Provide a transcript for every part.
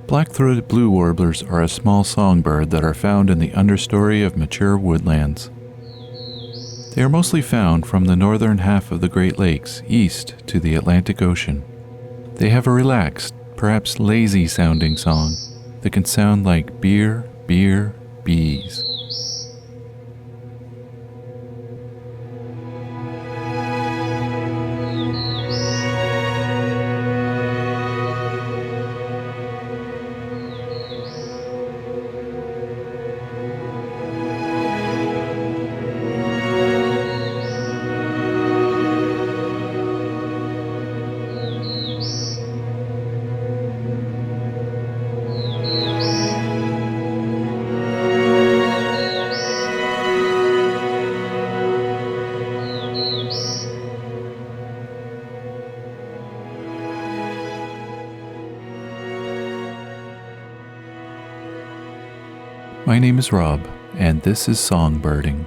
Black-throated Blue Warblers are a small songbird that are found in the understory of mature woodlands. They are mostly found from the northern half of the Great Lakes east to the Atlantic Ocean. They have a relaxed, perhaps lazy-sounding song that can sound like beer, beer, bees. My name is Rob, and this is Songbirding.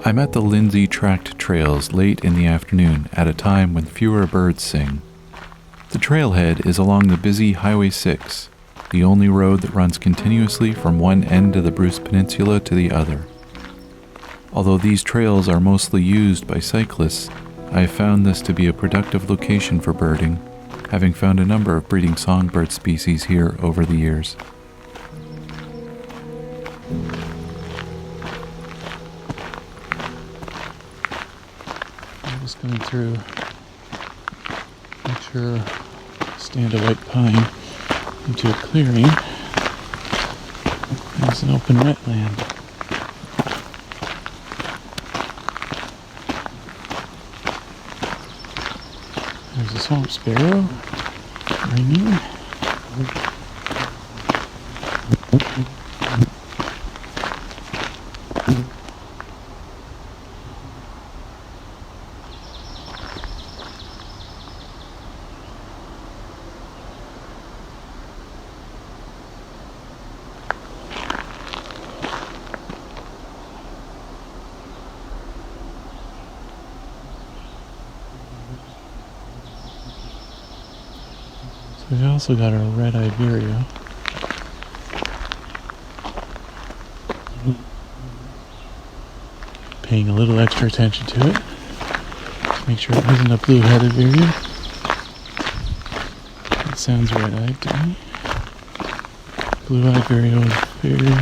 I'm at the Lindsay Tract trails late in the afternoon at a time when fewer birds sing. The trailhead is along the busy Highway 6, the only road that runs continuously from one end of the Bruce Peninsula to the other. Although these trails are mostly used by cyclists, I have found this to be a productive location for birding, having found a number of breeding songbird species here over the years. I'm just going through, make sure stand a white pine into a clearing. There's an open wetland. There's a swamp sparrow ringing. We've also got our red-eyed vireo. Paying a little extra attention to it to make sure it isn't a blue-headed vireo. It sounds red-eyed to me. Blue-eyed vireo is very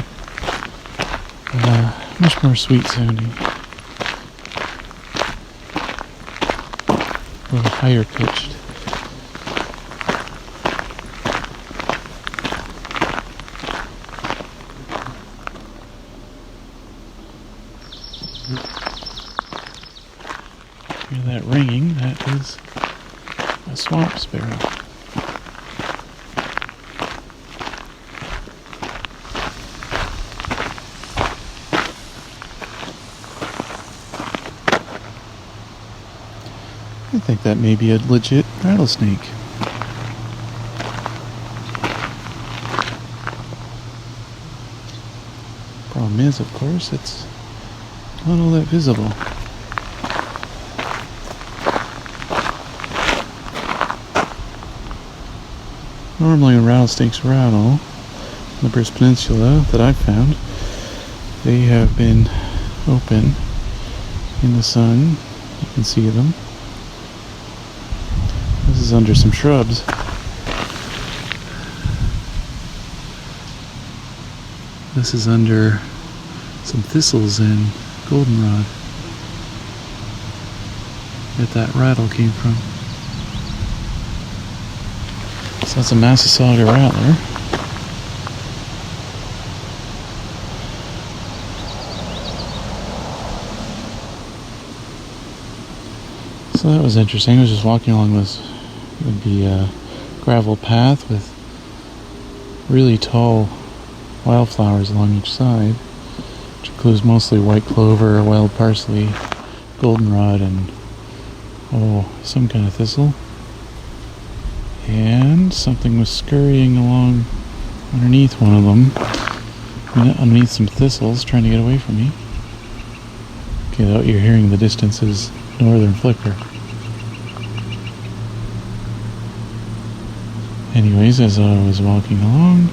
much more sweet-sounding, or higher-pitched. Hear that ringing? That is a swamp sparrow. I think that may be a legit rattlesnake. Problem is, of course, it's not all that visible. Normally when rattlesnakes rattle on the Bruce Peninsula that I've found, they have been open in the sun. You can see them. This is under some shrubs. This is under some thistles and goldenrod that rattle came from. So that's a Massasauga rattler. So that was interesting. I was just walking along this, it would be a gravel path with really tall wildflowers along each side, which includes mostly white clover, wild parsley, goldenrod, and some kind of thistle. And something was scurrying along underneath one of them, underneath some thistles, trying to get away from me. Okay, what you're hearing in the distance is northern flicker. Anyways, as I was walking along,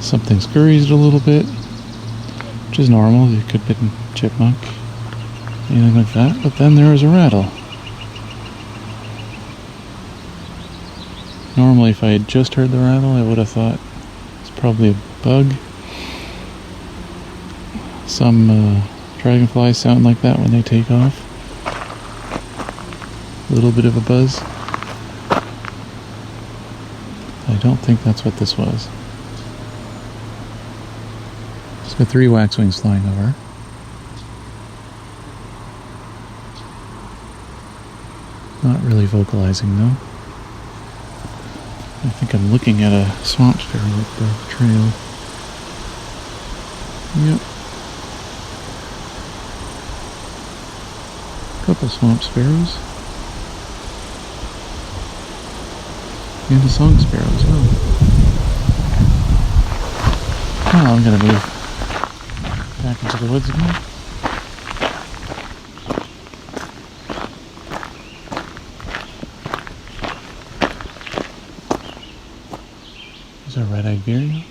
something scurried a little bit, which is normal. It could have been chipmunk, anything like that. But then there was a rattle. Normally, if I had just heard the rattle, I would have thought it's probably a bug. Some dragonflies sound like that when they take off. A little bit of a buzz. I don't think that's what this was. Just got 3 waxwings flying over. Not really vocalizing though. I think I'm looking at a swamp sparrow up the trail. Yep. Couple swamp sparrows. And a song sparrow as well. Well, I'm gonna move back into the woods again. There's a red-eyed vireo.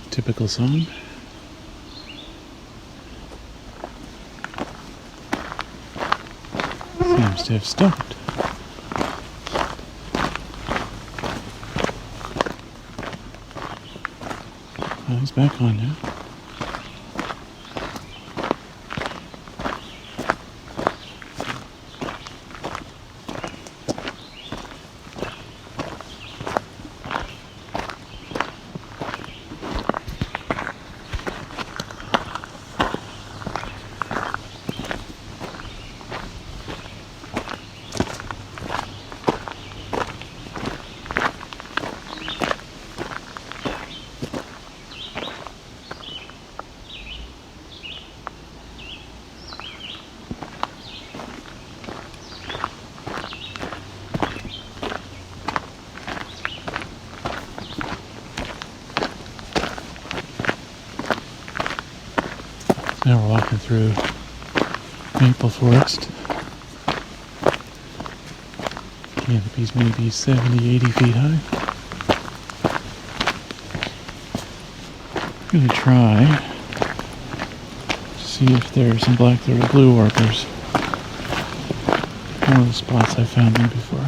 Typical song. Seems to have stopped. Oh, he's back on now. Now we're walking through maple forest. Canopies may be 70, 80 feet high. I'm going to try to see if there's some black-throated blue warblers. One of the spots I found them before.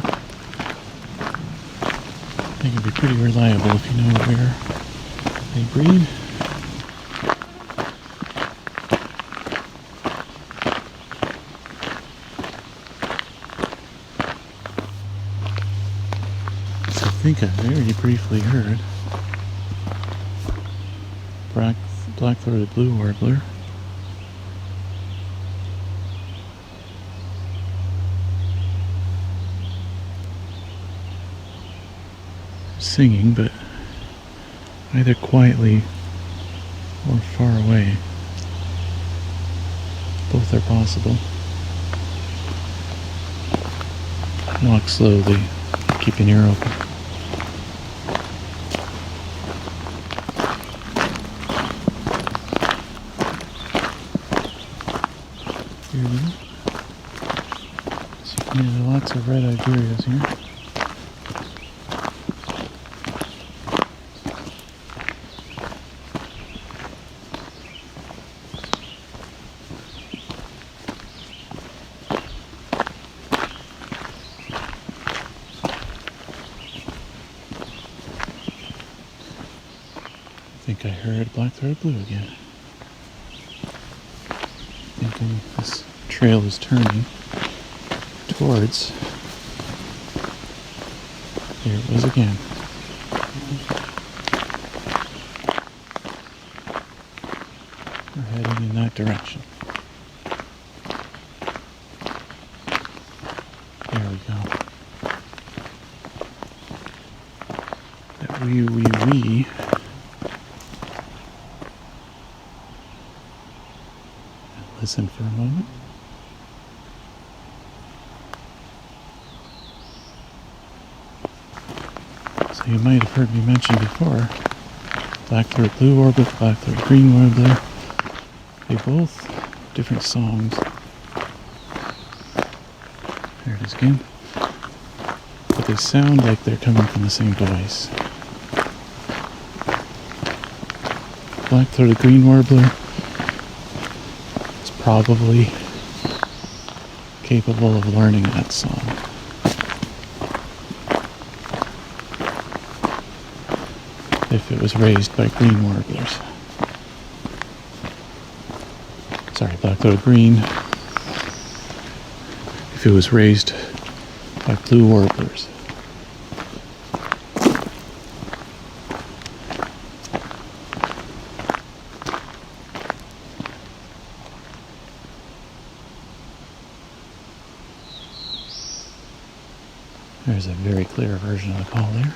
I think it'd be pretty reliable if you know where they breed. I think I very briefly heard Black-throated Blue Warbler. Singing, but either quietly or far away. Both are possible. Walk slowly, keep an ear open. Here we go. So you can hear lots of red-eyed vireos here. I think I heard Black-throated Blue again. Thinking this trail is turning towards. There it was again. We're heading in that direction. There we go. That wee wee wee. Listen for a moment. So you might have heard me mention before, Black-throated Blue Warbler, Black-throated Green Warbler. They both different songs. There it is again. But they sound like they're coming from the same voice. Black-throated Green Warbler is probably capable of learning that song. If it was raised by green warblers. Sorry, black-throated green. If it was raised by blue warblers. There's a very clear version of the call there.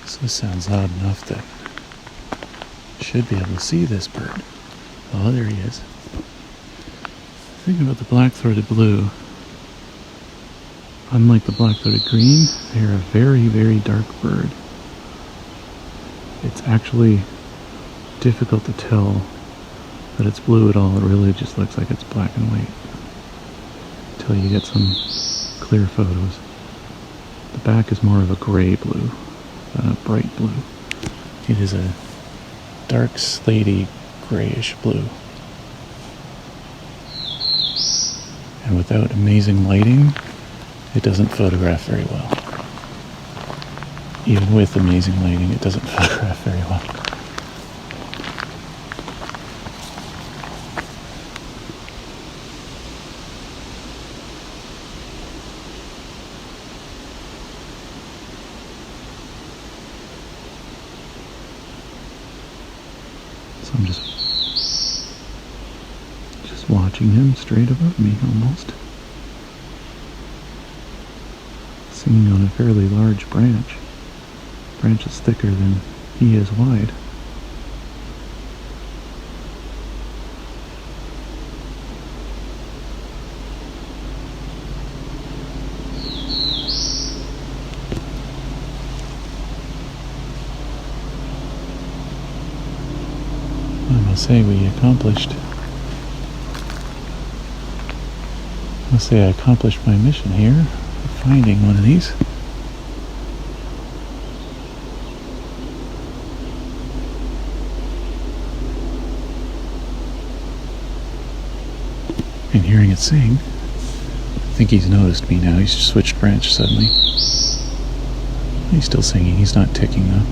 So this sounds loud enough that I should be able to see this bird. Oh, there he is. The thing about the black-throated blue, unlike the black-throated green, they're a very, very dark bird. It's actually difficult to tell that it's blue at all. It really just looks like it's black and white until you get some clear photos. The back is more of a gray blue than a bright blue. It is a dark slaty grayish blue. And without amazing lighting, it doesn't photograph very well. Even with amazing lighting, it doesn't photograph very well. So I'm just watching him straight above me almost. Singing on a fairly large branch. Branch is thicker than he is wide. I must say I accomplished my mission here of finding one of these. And hearing it sing. I think he's noticed me now. He's switched branch suddenly. He's still singing. He's not ticking though.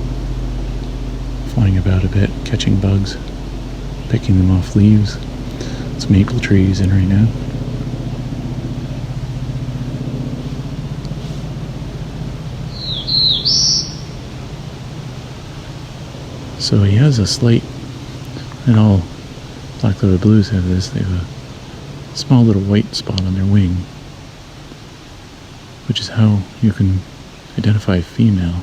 Flying about a bit, catching bugs, picking them off leaves. It's maple tree he's in right now. So he has a slight, and all black-throated blues have this, they have a small little white spot on their wing, which is how you can identify a female.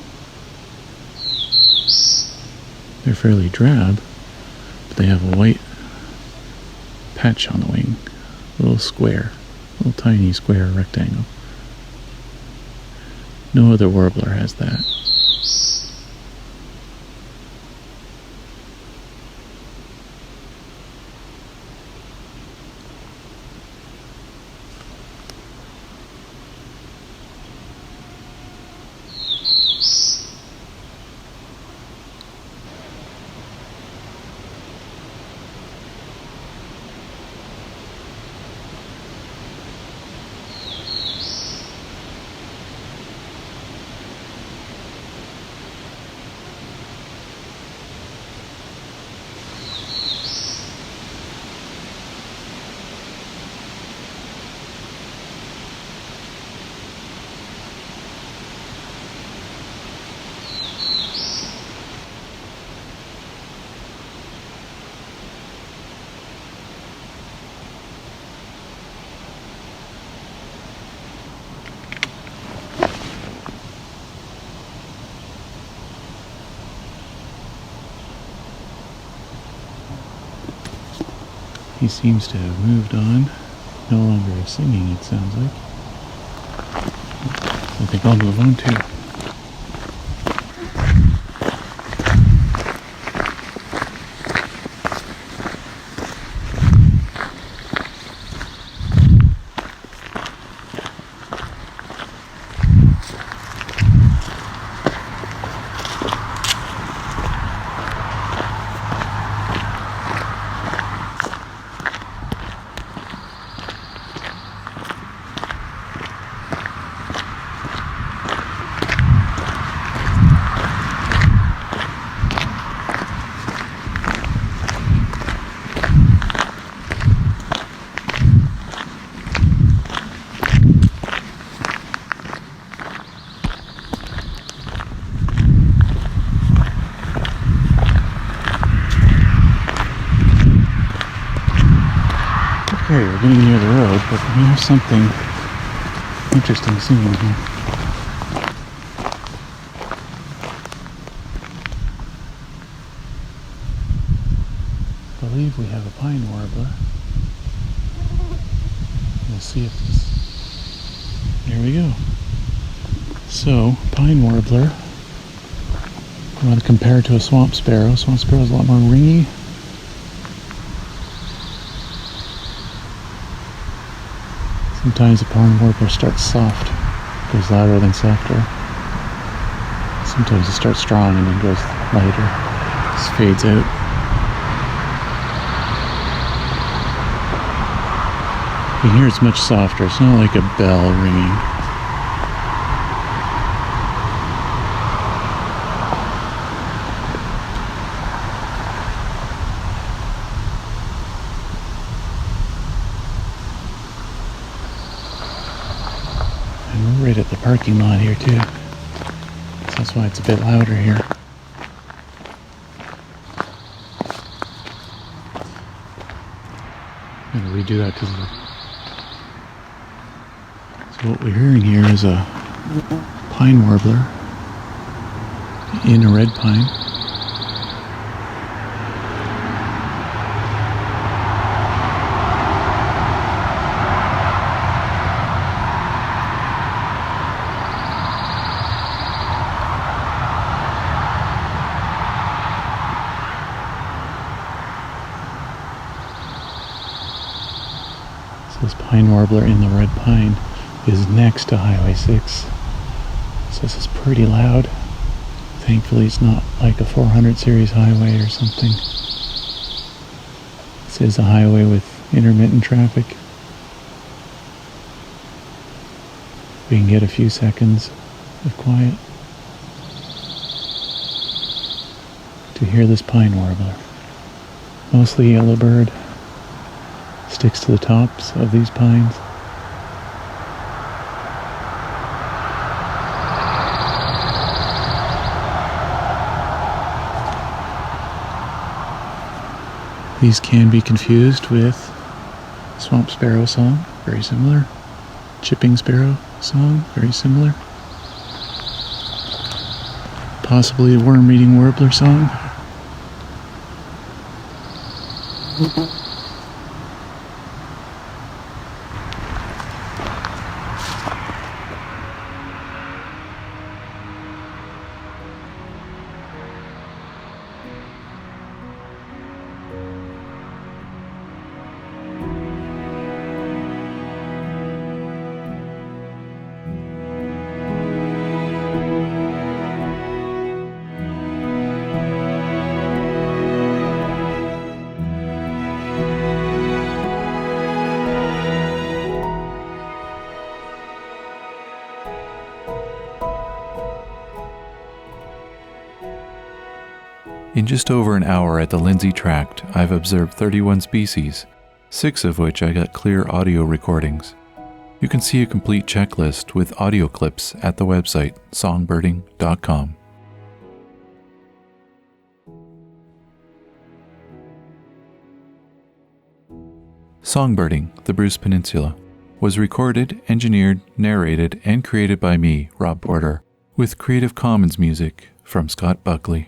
They're fairly drab, but they have a white patch on the wing, a little square, a little tiny square rectangle. No other warbler has that. He seems to have moved on. No longer singing, it sounds like. I think I'll move on too. Okay, we're getting near the road, but we have something interesting singing here. I believe we have a pine warbler. We'll see if this... There we go. So, pine warbler. I want to compare it to a swamp sparrow. Swamp sparrow is a lot more ringy. Sometimes the pine warbler starts soft, goes louder then softer. Sometimes it starts strong and then goes lighter, just fades out. You hear it's much softer, it's not like a bell ringing. And we're right at the parking lot here too. So that's why it's a bit louder here. I'm gonna redo that because of the... So what we're hearing here is a pine warbler in a red pine. So this pine warbler in the red pine is next to Highway 6. So this is pretty loud. Thankfully it's not like a 400 series highway or something. This is a highway with intermittent traffic. We can get a few seconds of quiet to hear this pine warbler. Mostly yellowbird. Sticks to the tops of these pines. These can be confused with swamp sparrow song, very similar. Chipping sparrow song, very similar. Possibly a worm-eating warbler song. In just over an hour at the Lindsay Tract, I've observed 31 species, 6 of which I got clear audio recordings. You can see a complete checklist with audio clips at the website songbirding.com. Songbirding, the Bruce Peninsula, was recorded, engineered, narrated, and created by me, Rob Porter, with Creative Commons music from Scott Buckley.